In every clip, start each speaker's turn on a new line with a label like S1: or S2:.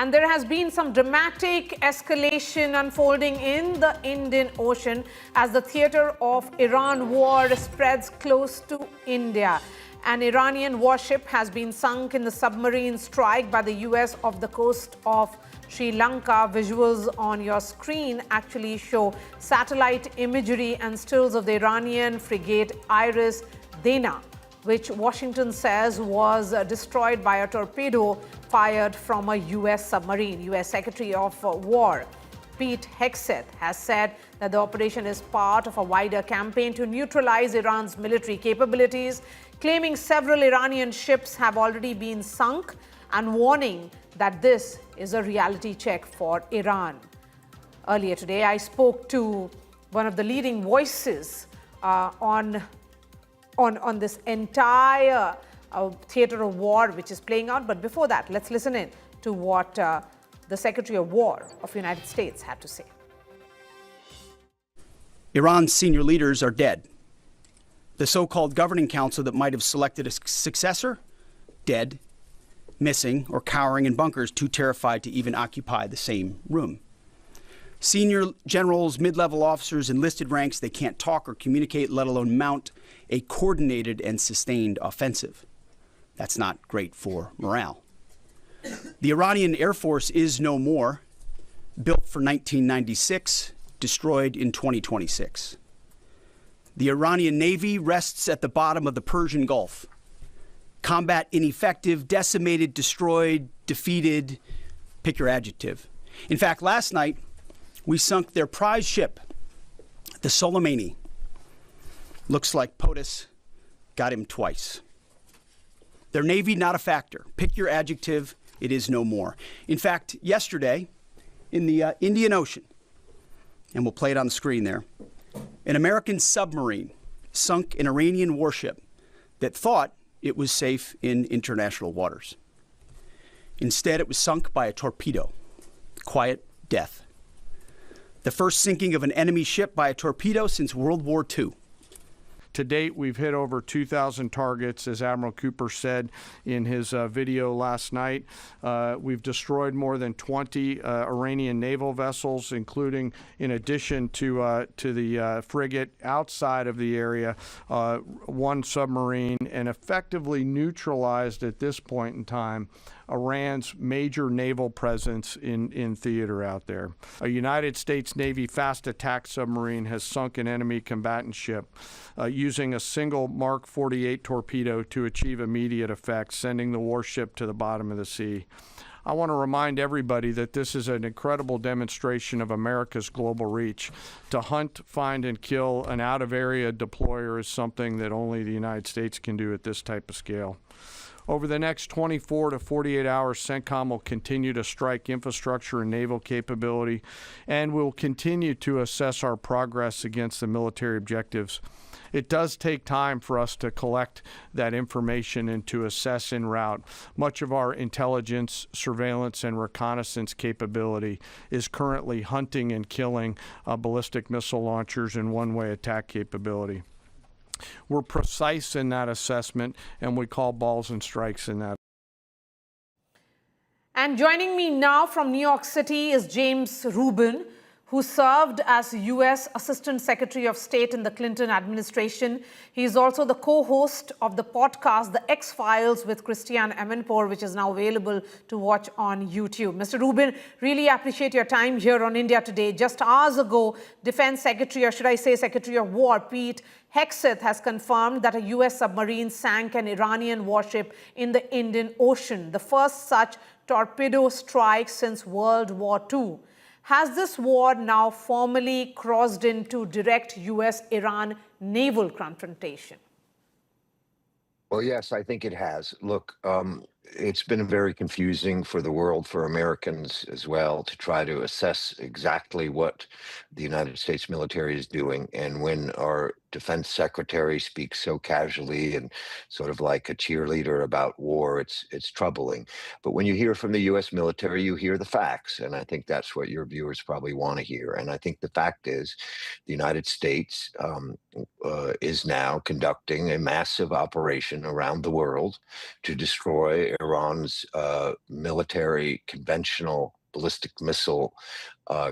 S1: And there has been some dramatic escalation unfolding in the Indian Ocean as the theater of Iran war spreads close to India. An Iranian warship has been sunk in the submarine strike by the US off the coast of Sri Lanka. Visuals on your screen actually show satellite imagery and stills of the Iranian frigate Iris Dena, which Washington says was destroyed by a torpedo fired from a US submarine. US Secretary of War Pete Hegseth has said that the operation is part of a wider campaign to neutralize Iran's military capabilities, claiming several Iranian ships have already been sunk and warning that this is a reality check for Iran. Earlier today, I spoke to one of the leading voices on this entire theater of war which is playing out. But before that, let's listen in to what the Secretary of War of the United States had to say.
S2: Iran's senior leaders are dead. The so-called governing council that might have selected a successor, dead, missing, or cowering in bunkers, too terrified to even occupy the same room. Senior generals, mid-level officers, enlisted ranks, they can't talk or communicate, let alone mount a coordinated and sustained offensive. That's not great for morale. The Iranian Air Force is no more, built for 1996, destroyed in 2026. The Iranian Navy rests at the bottom of the Persian Gulf. Combat ineffective, decimated, destroyed, defeated, pick your adjective. In fact, last night, we sunk their prize ship, the Submarine. Looks like POTUS got him twice. Their Navy, not a factor. Pick your adjective, it is no more. In fact, yesterday, in the Indian Ocean, and we'll play it on the screen there, an American submarine sunk an Iranian warship that thought it was safe in international waters. Instead, it was sunk by a torpedo. Quiet death. The first sinking of an enemy ship by a torpedo since World War II.
S3: To date, we've hit over 2,000 targets, as Admiral Cooper said in his video last night. We've destroyed more than 20 Iranian naval vessels, including, in addition to the frigate outside of the area, one submarine, and effectively neutralized at this point in time Iran's major naval presence in theater out there. A United States Navy fast attack submarine has sunk an enemy combatant ship using a single Mark 48 torpedo to achieve immediate effect, sending the warship to the bottom of the sea. I want to remind everybody that this is an incredible demonstration of America's global reach. To hunt, find, and kill an out-of-area deployer is something that only the United States can do at this type of scale. Over the next 24 to 48 hours, CENTCOM will continue to strike infrastructure and naval capability, and we'll continue to assess our progress against the military objectives. It does take time for us to collect that information and to assess en route. Much of our intelligence, surveillance, and reconnaissance capability is currently hunting and killing ballistic missile launchers and one-way attack capability. We're precise in that assessment, and we call balls and strikes in that.
S1: And joining me now from New York City is James Rubin, who served as U.S. Assistant Secretary of State in the Clinton administration. He is also the co-host of the podcast, The X-Files with Christiane Amanpour, which is now available to watch on YouTube. Mr. Rubin, really appreciate your time here on India Today. Just hours ago, Defense Secretary, or should I say Secretary of War, Pete Hegseth has confirmed that a U.S. submarine sank an Iranian warship in the Indian Ocean, the first such torpedo strike since World War II. Has this war now formally crossed into direct U.S.-Iran naval confrontation?
S4: Well, yes, I think it has. Look, it's been very confusing for the world, for Americans as well, to try to assess exactly what the United States military is doing. And when our defense secretary speaks so casually and sort of like a cheerleader about war. It's troubling. But when you hear from the U.S. military, you hear the facts, and I think that's what your viewers probably want to hear. And I think the fact is, the United States is now conducting a massive operation around the world to destroy Iran's military conventional ballistic missile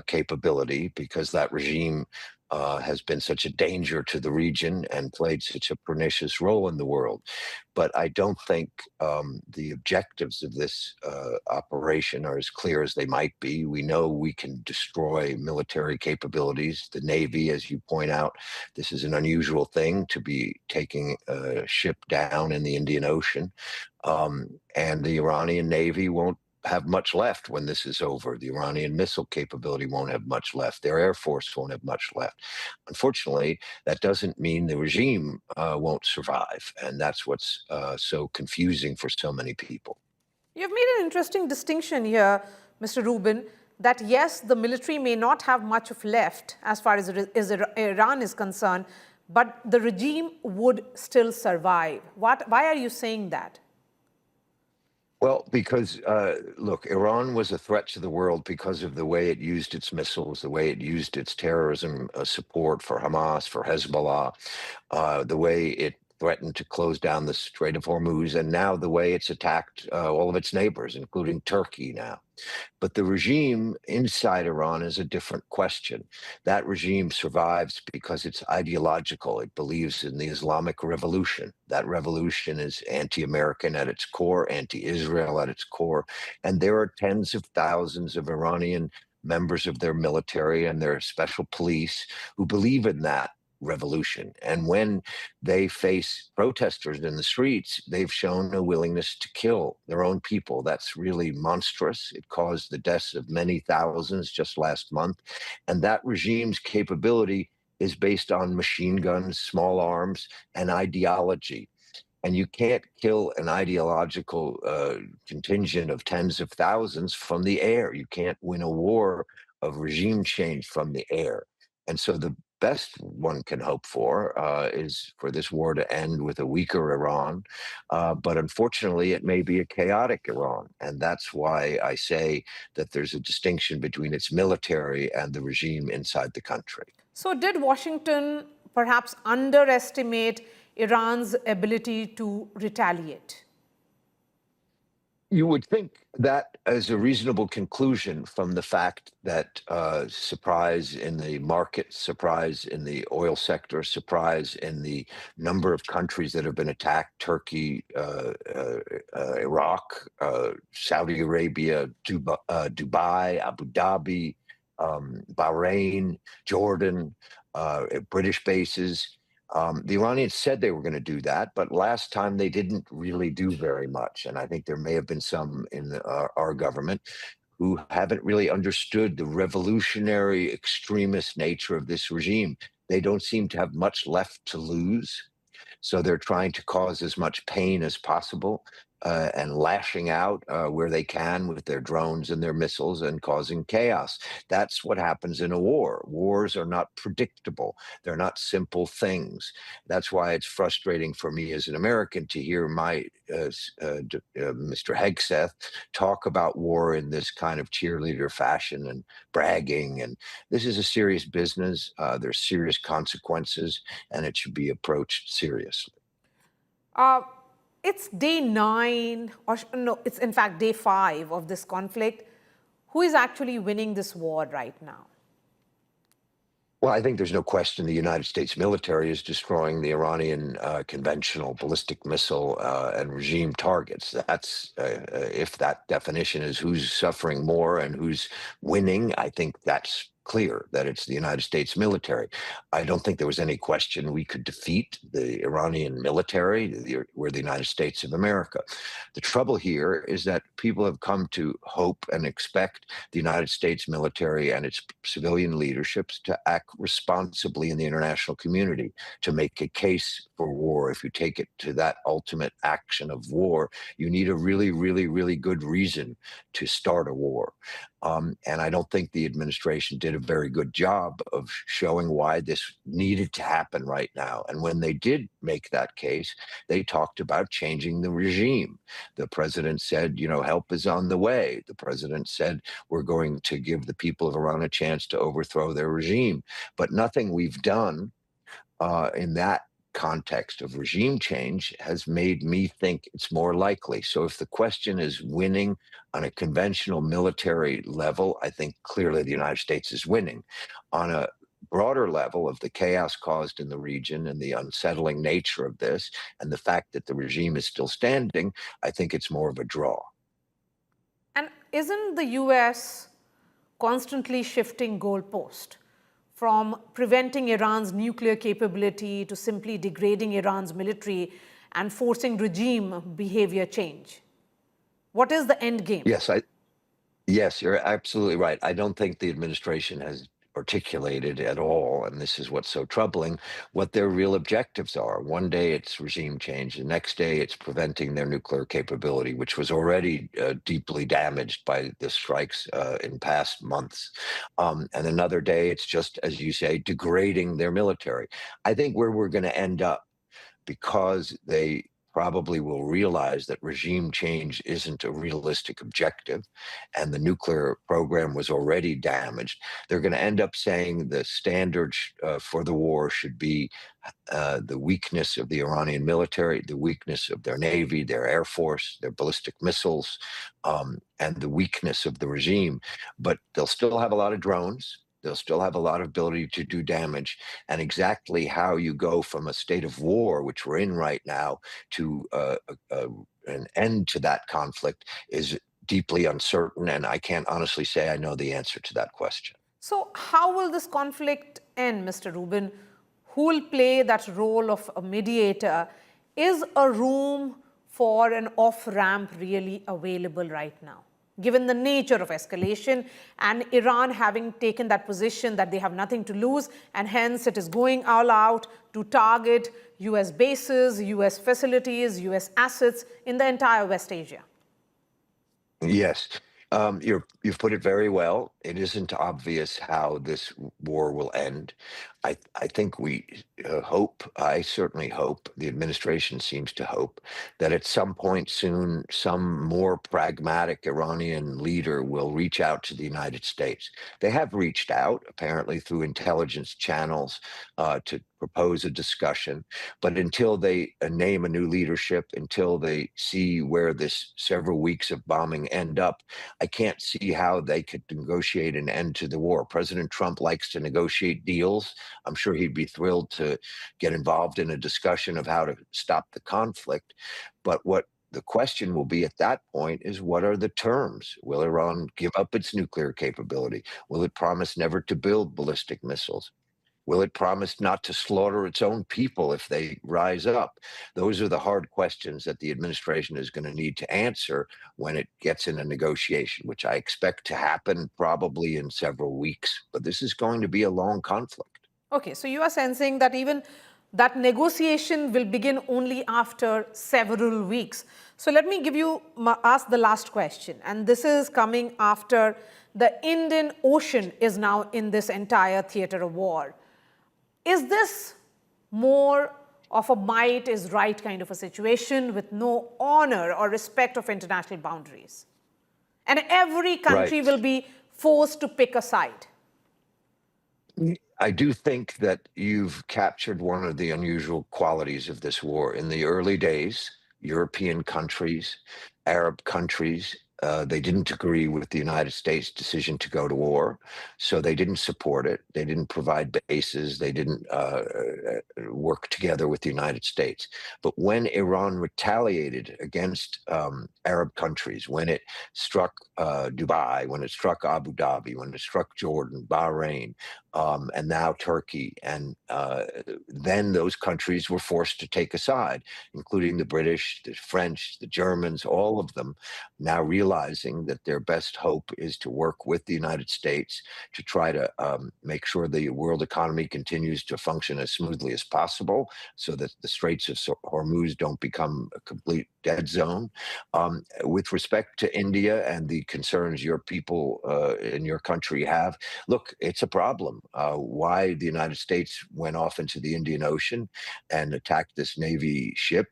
S4: capability, because that regime has been such a danger to the region and played such a pernicious role in the world. But I don't think the objectives of this operation are as clear as they might be. We know we can destroy military capabilities. The Navy, as you point out, this is an unusual thing to be taking a ship down in the Indian Ocean. And the Iranian Navy won't have much left when this is over. The Iranian missile capability won't have much left. Their Air Force won't have much left. Unfortunately, that doesn't mean the regime won't survive. And that's what's so confusing for so many people.
S1: You've made an interesting distinction here, Mr. Rubin, that yes, the military may not have much of left as far as Iran is concerned, but the regime would still survive. Why are you saying that?
S4: Well, because, look, Iran was a threat to the world because of the way it used its missiles, the way it used its terrorism support for Hamas, for Hezbollah, the way it threatened to close down the Strait of Hormuz, and now the way it's attacked all of its neighbors, including Turkey now. But the regime inside Iran is a different question. That regime survives because it's ideological. It believes in the Islamic revolution. That revolution is anti-American at its core, anti-Israel at its core. And there are tens of thousands of Iranian members of their military and their special police who believe in that revolution. And when they face protesters in the streets, they've shown a willingness to kill their own people. That's really monstrous. It caused the deaths of many thousands just last month. And that regime's capability is based on machine guns, small arms, and ideology. And you can't kill an ideological contingent of tens of thousands from the air. You can't win a war of regime change from the air. And so the best one can hope for is for this war to end with a weaker Iran. But unfortunately, it may be a chaotic Iran. And that's why I say that there's a distinction between its military and the regime inside the country.
S1: So did Washington perhaps underestimate Iran's ability to retaliate?
S4: You would think that is a reasonable conclusion from the fact that surprise in the market, surprise in the oil sector, surprise in the number of countries that have been attacked: Turkey, Iraq, Saudi Arabia, Dubai, Abu Dhabi, Bahrain, Jordan, British bases. The Iranians said they were going to do that, but last time they didn't really do very much. And I think there may have been some in our government who haven't really understood the revolutionary extremist nature of this regime. They don't seem to have much left to lose. So they're trying to cause as much pain as possible and lashing out where they can with their drones and their missiles and causing chaos. That's what happens in a war. Wars are not predictable. They're not simple things. That's why it's frustrating for me as an American to hear my Mr. Hegseth talk about war in this kind of cheerleader fashion and bragging. And this is a serious business. There's serious consequences, and it should be approached seriously.
S1: It's day 9, or no, it's in fact day 5 of this conflict. Who is actually winning this war right now?
S4: Well, I think there's no question the United States military is destroying the Iranian conventional ballistic missile and regime targets. That's, if that definition is who's suffering more and who's winning, I think that's clear that it's the United States military. I don't think there was any question we could defeat the Iranian military. We're the United States of America. The trouble here is that people have come to hope and expect the United States military and its civilian leaderships to act responsibly in the international community, to make a case for war. If you take it to that ultimate action of war, you need a really, really, really good reason to start a war. And I don't think the administration did a a very good job of showing why this needed to happen right now. And when they did make that case, they talked about changing the regime. The president said, help is on the way. The president said, we're going to give the people of Iran a chance to overthrow their regime. But nothing we've done in that context of regime change has made me think it's more likely. So if the question is winning on a conventional military level, I think clearly the United States is winning. On a broader level of the chaos caused in the region and the unsettling nature of this and the fact that the regime is still standing, I think it's more of a draw.
S1: And isn't the US constantly shifting goalpost from preventing Iran's nuclear capability to simply degrading Iran's military and forcing regime behavior change? What is the end game?
S4: Yes, you're absolutely right. I don't think the administration has articulated at all, and this is what's so troubling, what their real objectives are. One day it's regime change, the next day it's preventing their nuclear capability, which was already deeply damaged by the strikes in past months. And another day it's just, as you say, degrading their military. I think where we're going to end up, because they probably will realize that regime change isn't a realistic objective and the nuclear program was already damaged, they're going to end up saying the standards for the war should be the weakness of the Iranian military, the weakness of their navy, their air force, their ballistic missiles, and the weakness of the regime. But they'll still have a lot of drones. They'll still have a lot of ability to do damage. And exactly how you go from a state of war, which we're in right now, to an end to that conflict is deeply uncertain. And I can't honestly say I know the answer to that question.
S1: So how will this conflict end, Mr. Rubin? Who will play that role of a mediator? Is a room for an off-ramp really available right now, given the nature of escalation and Iran having taken that position that they have nothing to lose, and hence it is going all out to target US bases, US facilities, US assets in the entire West Asia?
S4: Yes, you've put it very well. It isn't obvious how this war will end. I think we hope, I certainly hope, the administration seems to hope, that at some point soon, some more pragmatic Iranian leader will reach out to the United States. They have reached out, apparently through intelligence channels, to propose a discussion. But until they name a new leadership, until they see where this several weeks of bombing end up, I can't see how they could negotiate an end to the war. President Trump likes to negotiate deals. I'm sure he'd be thrilled to get involved in a discussion of how to stop the conflict. But what the question will be at that point is, what are the terms? Will Iran give up its nuclear capability? Will it promise never to build ballistic missiles? Will it promise not to slaughter its own people if they rise up? Those are the hard questions that the administration is going to need to answer when it gets in a negotiation, which I expect to happen probably in several weeks. But this is going to be a long conflict.
S1: Okay, so you are sensing that even that negotiation will begin only after several weeks. So let me ask the last question, and this is coming after the Indian Ocean is now in this entire theater of war. Is this more of a might is right kind of a situation with no honor or respect of international boundaries? And every country will be forced to pick a side.
S4: I do think that you've captured one of the unusual qualities of this war. In the early days, European countries, Arab countries, they didn't agree with the United States' decision to go to war, so they didn't support it. They didn't provide bases. They didn't work together with the United States. But when Iran retaliated against Arab countries, when it struck Dubai, when it struck Abu Dhabi, when it struck Jordan, Bahrain, and now Turkey, and then those countries were forced to take a side, including the British, the French, the Germans, all of them now realize realizing that their best hope is to work with the United States to try to make sure the world economy continues to function as smoothly as possible so that the Straits of Hormuz don't become a complete dead zone. With respect to India and the concerns your people in your country have, look, it's a problem. Why the United States went off into the Indian Ocean and attacked this Navy ship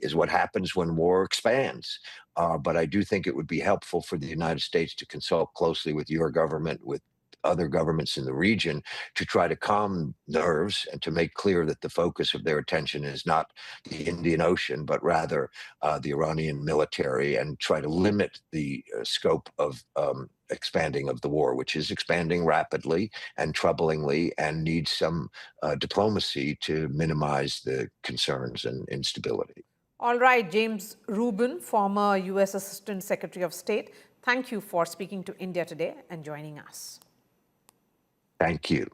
S4: is what happens when war expands. But I do think it would be helpful for the United States to consult closely with your government, with other governments in the region, to try to calm nerves and to make clear that the focus of their attention is not the Indian Ocean, but rather the Iranian military, and try to limit the scope of expanding of the war, which is expanding rapidly and troublingly and needs some diplomacy to minimize the concerns and instability.
S1: All right, James Rubin, former U.S. Assistant Secretary of State, thank you for speaking to India Today and joining us.
S4: Thank you.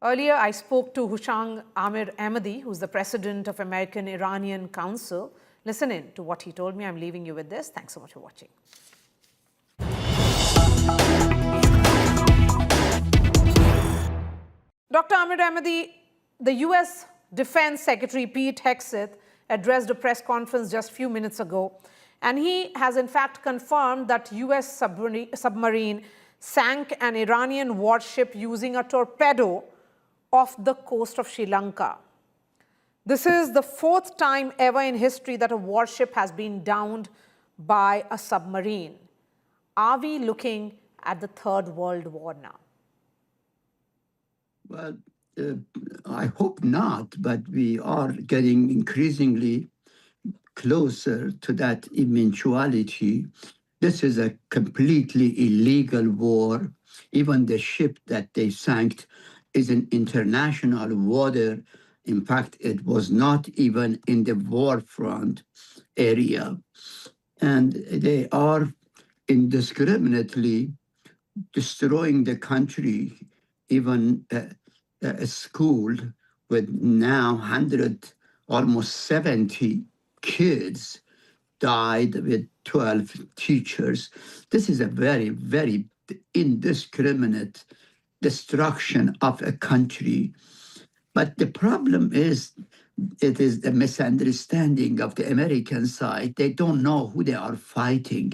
S1: Earlier, I spoke to Houshang AmirAhmadi, who's the president of American-Iranian Council. Listen in to what he told me. I'm leaving you with this. Thanks so much for watching. Dr. AmirAhmadi, the U.S. Defense Secretary Pete Hegseth addressed a press conference just a few minutes ago, and he has in fact confirmed that U.S. submarine sank an Iranian warship using a torpedo off the coast of Sri Lanka. This is the fourth time ever in history that a warship has been downed by a submarine. Are we looking at the Third World War now?
S5: Well, I hope not, but we are getting increasingly closer to that eventuality. This is a completely illegal war. Even the ship that they sank is in international water. In fact, it was not even in the war front area. And they are indiscriminately destroying the country. Even a school with now 100, almost 70 kids died with 12 teachers. This is a very, very indiscriminate destruction of a country. But the problem is, it is the misunderstanding of the American side. They don't know who they are fighting.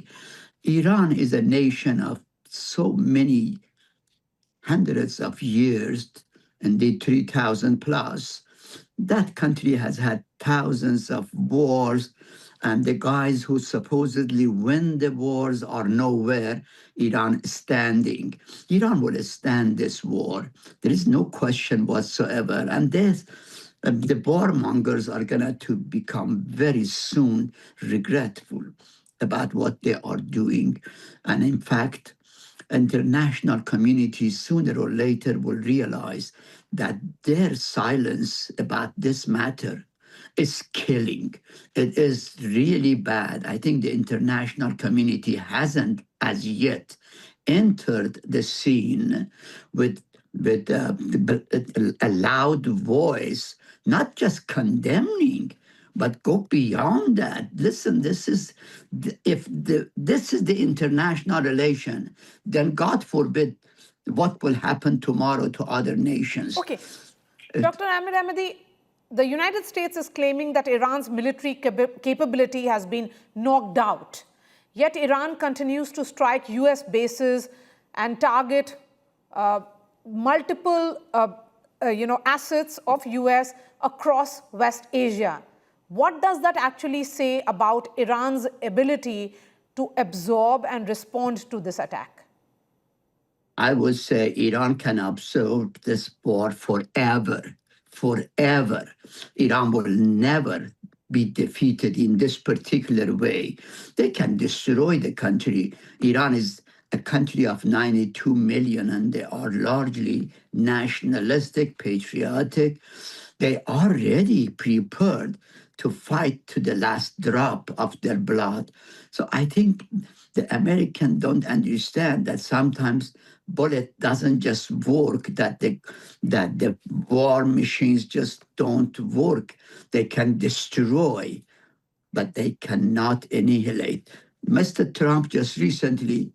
S5: Iran is a nation of so many hundreds of years, indeed 3,000 plus. That country has had thousands of wars, and the guys who supposedly win the wars are nowhere. Iran is standing. Iran will stand this war. There is no question whatsoever. And this, the warmongers are going to become very soon regretful about what they are doing. And in fact, international community sooner or later will realize that their silence about this matter is killing. It is really bad. I think the international community hasn't as yet entered the scene with a loud voice, not just condemning, but go beyond that. Listen, this is the international relation, then God forbid what will happen tomorrow to other nations.
S1: Okay. Dr. AmirAhmadi, the United States is claiming that Iran's military capability has been knocked out. Yet Iran continues to strike US bases and target multiple assets of US across West Asia. What does that actually say about Iran's ability to absorb and respond to this attack?
S5: I would say Iran can absorb this war forever. Forever. Iran will never be defeated in this particular way. They can destroy the country. Iran is a country of 92 million, and they are largely nationalistic, patriotic. They are ready, prepared to fight to the last drop of their blood. So I think the Americans don't understand that sometimes bullet doesn't just work, that the war machines just don't work. They can destroy but they cannot annihilate. Mr. Trump just recently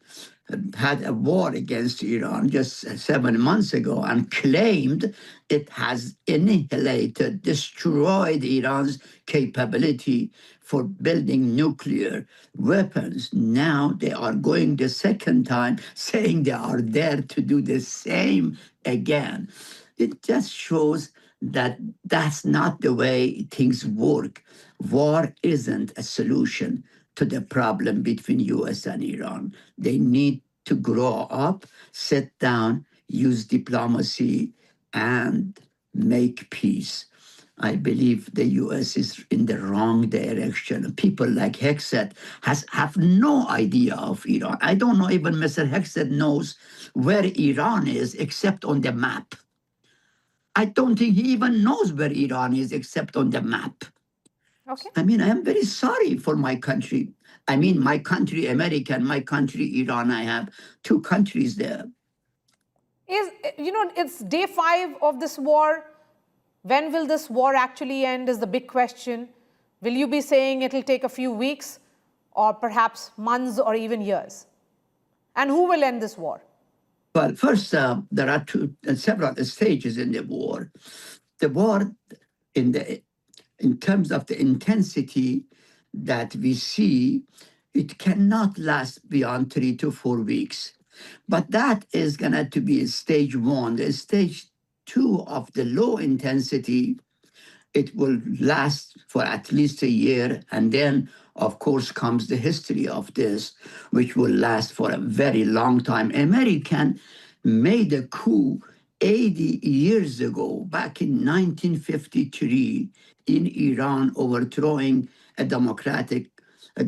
S5: had a war against Iran just 7 months ago and claimed it has annihilated, destroyed Iran's capability for building nuclear weapons. Now they are going the second time saying they are there to do the same again. It just shows that that's not the way things work. War isn't a solution to the problem between US and Iran. They need to grow up, sit down, use diplomacy, and make peace. I believe the US is in the wrong direction. People like Hegseth have no idea of Iran. I don't know even Mr. Hegseth knows where Iran is except on the map. I don't think he even knows where Iran is except on the map.
S1: Okay.
S5: I mean, I am very sorry for my country. I mean, my country, America, and my country, Iran. I have two countries there.
S1: It's day 5 of this war. When will this war actually end is the big question. Will you be saying it'll take a few weeks or perhaps months or even years? And who will end this war?
S5: Well, first, there are several stages in the war. The war, in terms of the intensity that we see, it cannot last beyond 3 to 4 weeks. But that is going to be stage 1. The stage 2 of the low intensity, it will last for at least a year. And then, of course, comes the history of this, which will last for a very long time. American made a coup 80 years ago, back in 1953, in Iran, overthrowing a democratic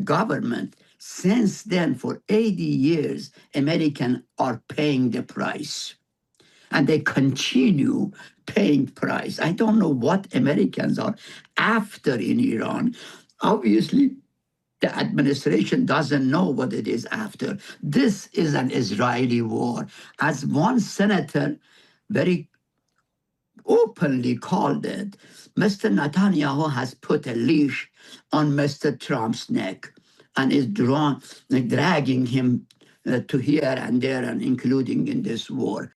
S5: government. Since then, for 80 years, Americans are paying the price. And they continue paying price. I don't know what Americans are after in Iran. Obviously, the administration doesn't know what it is after. This is an Israeli war. As one senator very openly called it, Mr. Netanyahu has put a leash on Mr. Trump's neck and is dragging him to here and there, and including in this war.